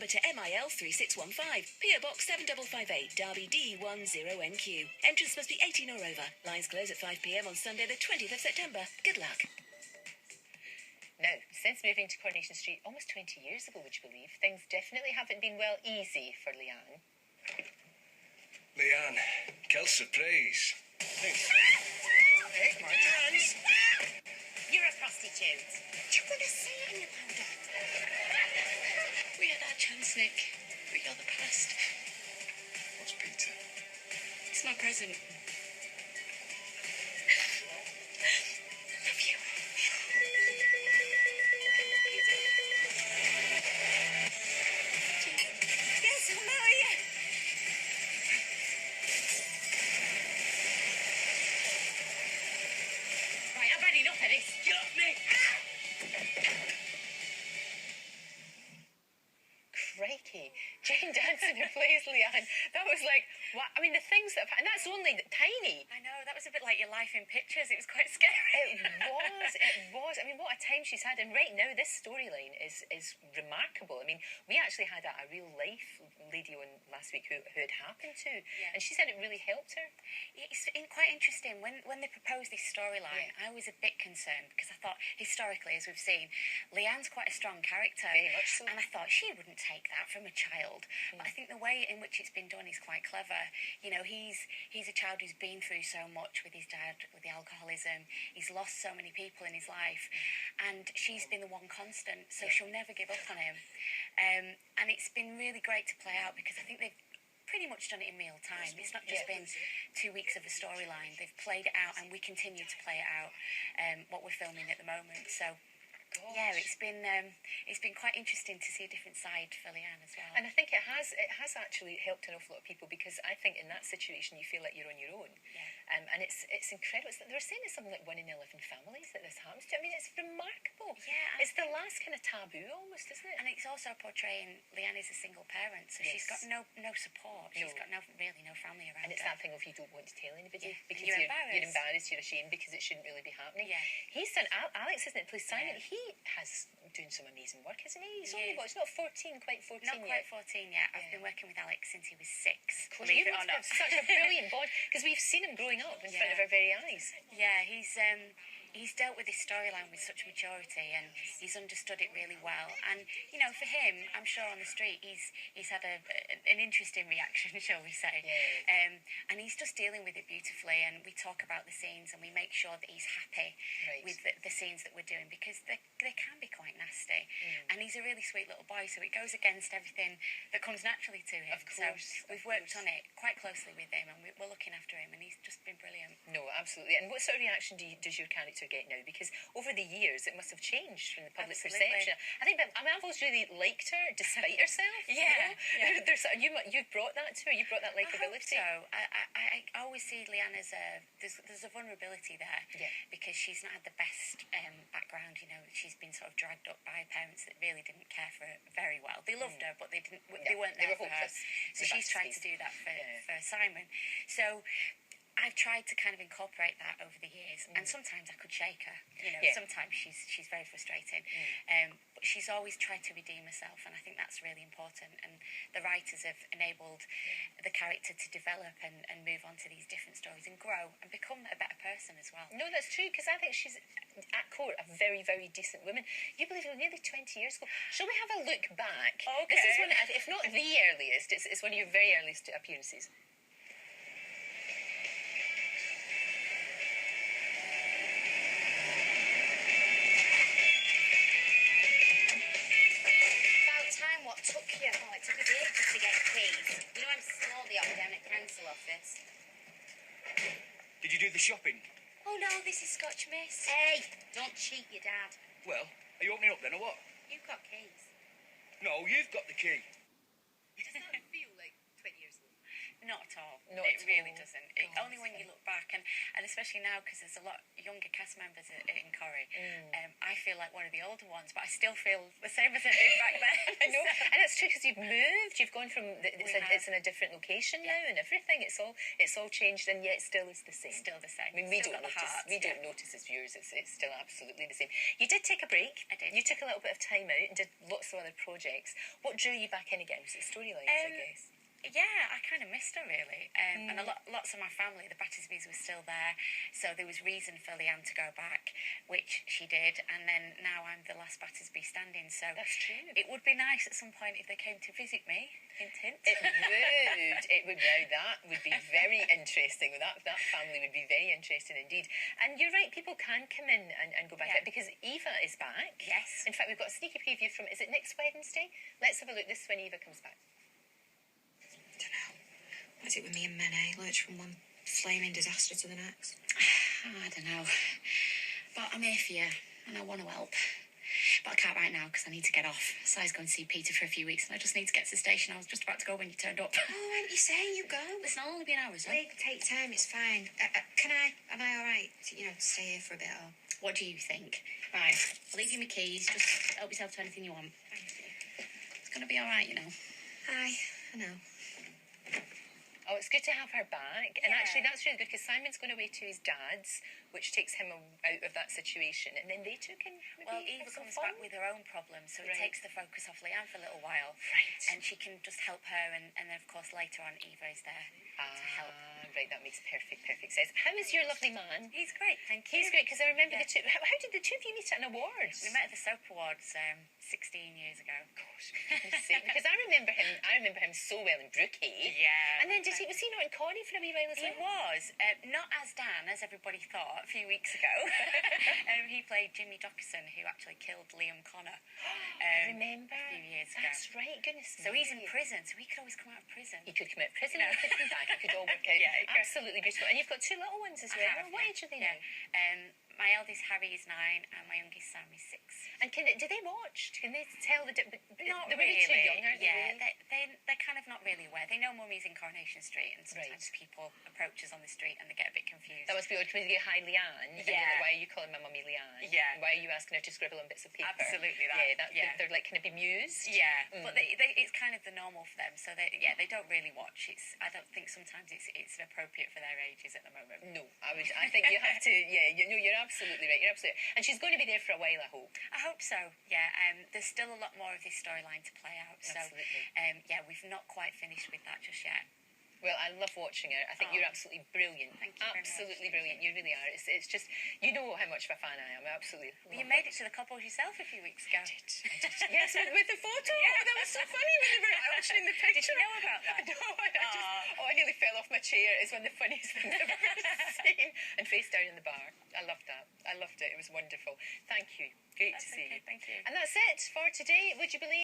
number to MIL 3615, PO Box 7558, Derby D10NQ. Entrance must be 18 or over. Lines close at 5 p.m. on Sunday the 20th of September. Good luck. Now, since moving to Coronation Street almost 20 years ago, would you believe, things definitely haven't been well easy for Leanne. Leanne, quelle surprise. Thanks. Take my hands. You're a prostitute. Do you want to say it in your powder? We had our chance, Nick, but you're the past. What's Peter? It's my present. Love you. Yes, I'll marry you. Right, I've had enough of this. Get off me. Crikey, Jane Danson who plays Leanne. That was like, what? I mean, the things that have, and that's only tiny. I know, that was a bit like your life in pictures. It was quite scary. It was. I mean, what a time she's had. And right now, this storyline is remarkable. I mean, we actually had a real life lady on last week who it happened to. Yeah. And she said it really helped her. It's quite interesting. When they proposed this storyline, I was a bit concerned because I thought, historically, as we've seen, Leanne's quite a strong character. Very much so. And I thought she wouldn't take that from a child. But I think the way in which it's been done is quite clever. You know, he's a child who's been through so much with his dad, with the alcoholism. He's lost so many people in his life. And she's been the one constant, so she'll never give up on him. And it's been really great to play out because I think they've pretty much done it in real time. It's not just been 2 weeks of a storyline. They've played it out and we continue to play it out, what we're filming at the moment. So yeah, it's been quite interesting to see a different side for Leanne as well. And I think it has actually helped an awful lot of people because I think in that situation you feel like you're on your own. Yeah. And it's incredible. They're saying it's something like 1 in 11 families that this happens to. I mean, it's remarkable. Yeah. It's the last kind of taboo almost, isn't it? And it's also portraying Leanne as a single parent, so she's got no support. She's got really no family around her. And it's that thing of you don't want to tell anybody because you're embarrassed, you're ashamed because it shouldn't really be happening. Yeah. His son Alex, isn't it, plays Simon? He has doing some amazing work, isn't he? He's only not 14, quite 14 Not yet. quite 14 yet. I've been working with Alex since he was 6. You must have such a brilliant bond because we've seen him growing up in front of our very eyes. Yeah, he's dealt with this storyline with such maturity and he's understood it really well. And you know, for him, I'm sure on the street he's had an interesting reaction, shall we say? Yeah. And he's just dealing with it beautifully. And we talk about the scenes and we make sure that he's happy with the scenes that we're doing because they can be quite nasty. And he's a really sweet little boy, so it goes against everything that comes naturally to him. Of course. So we've worked on it quite closely with him and we're looking after him and he's just been brilliant. No, absolutely. And what sort of reaction does your character get now? Because over the years, it must have changed from the public perception. I think I've always really liked her, despite herself. Yeah. You've brought that to her. You've brought that likability. I hope so. I always see Leanne as there's a vulnerability there because she's not had the best background. You know, she's been sort of dragged up by parents that really didn't care for her very well. They loved her, but they weren't there for her. So she's tried to do that for Simon. So I've tried to kind of incorporate that over the years, and sometimes I could shake her. You know, sometimes she's very frustrating, but she's always tried to redeem herself, and I think that's really important. And the writers have enabled the character to develop and move on to these different stories and grow and become a better person as well. No, that's true because I think she's at core a very, very decent woman. You believe it, nearly 20 years ago. Shall we have a look back? Okay. This is one, if not the earliest, it's one of your very earliest appearances. Took you? Oh, it took us ages to get keys. You know, I'm slowly up down at council office. Did you do the shopping? Oh no, this is Scotch Miss. Hey, don't cheat your dad. Well, are you opening up then or what? You've got keys. No, you've got the key. Does that feel like 20 years ago? Not at all. Not It at really all. doesn't. God, Only when yeah. you look back, and especially now because there's a lot younger cast members in Corrie. I feel like one of the older ones, but I still feel the same as I did back then. I know, and it's true because you've moved. You've gone from it's in a different location now, and everything. It's all changed, and yet still is the same. Still the same. I mean, we Still don't got the notice. heart, We yeah. don't notice as viewers. It's still absolutely the same. You did take a break. I did. You took a little bit of time out and did lots of other projects. What drew you back in again? Was it storylines? I guess. Yeah, I kind of missed her really, and lots of my family, the Battersbys were still there, so there was reason for Leanne to go back, which she did, and then now I'm the last Battersby standing. So That's true. It would be nice at some point if they came to visit me. Hint, hint. It would. Now that would be very interesting. That family would be very interesting indeed. And you're right, people can come in and go back Yeah. out because Eva is back. Yes. In fact, we've got a sneaky preview from, is it next Wednesday? Let's have a look. This is when Eva comes back. I don't know. What is it with me and men, eh? Lurch from one flaming disaster to the next. I don't know, but I'm here for you, and I want to help. But I can't right now because I need to get off. Si's going to see Peter for a few weeks, and I just need to get to the station. I was just about to go when you turned up. Oh, why don't you say you go? Listen, I'll only be an hour, so. Take time, it's fine. Am I alright to, stay here for a bit or? What do you think? Right, I'll leave you my keys. Just help yourself to anything you want. Thank you. It's going to be all right, you know. Aye, I know. Oh, it's good to have her back. And Yeah. actually, that's really good because Simon's going away to his dad's, which takes him out of that situation. And then they two can maybe Well, have Eva some comes fun. back with her own problems, so it Right. takes the focus off Leanne for a little while. Right. And she can just help her, and then, of course, later on, Eva is there to help. Right, that makes perfect sense. How is your lovely man? He's great, thank you. He's great because I remember Yeah. the two. How did the two of you meet at an awards? We met at the Soap Awards 16 years ago. Gosh, for goodness sake, because I remember him so well in Brookie. Yeah. And then was he not in Connie for a wee while as He well? was, not as Dan, as everybody thought a few weeks ago. He played Jimmy Dockerson, who actually killed Liam Connor I remember. a few years ago. That's right, goodness So he's in me. prison, so he could always come out of prison. He could commit prison No. or he could come back. It could all work out. Yeah, it could. Absolutely beautiful. And you've got two little ones as I well. have, What yeah. age are they Yeah. now? My eldest Harry is 9 and my youngest Sam is 6. And do they watch? Can they tell the difference? Not They're really. too young, are they? Yeah, really? they're kind of not really aware. They know Mummy's in Coronation Street, and sometimes people approach us on the street and they get a bit confused. That must be odd. When you go, hi, Leanne. And you're Yeah. like, why are you calling my mummy Leanne? Yeah. Why are you asking her to scribble on bits of paper? Absolutely that. Yeah, they're like kind of bemused. Yeah, but it's kind of the normal for them. So they don't really watch. I don't think sometimes it's appropriate for their ages at the moment. No, I think you have to. Yeah, you're absolutely right. You're absolutely. And she's going to be there for a while, I hope. I hope so. Yeah. There's still a lot more of this storyline to play out. So Absolutely. yeah, we've not quite finished with that just yet. Well, I love watching her. I think you're absolutely brilliant. Thank you very much. Absolutely brilliant. You really are. It's just, you know how much of a fan I am. I absolutely Well, you love made it to the couples yourself a few weeks ago. I did. Yes, with the photo. Yeah. That was so funny when they were auctioning the picture. Did you know about that? No, I nearly fell off my chair. It's one of the funniest things I've ever seen. And face down in the bar. I loved that. I loved it. It was wonderful. Thank you. Great That's to see okay, you. thank you. And that's it for today. Would you believe?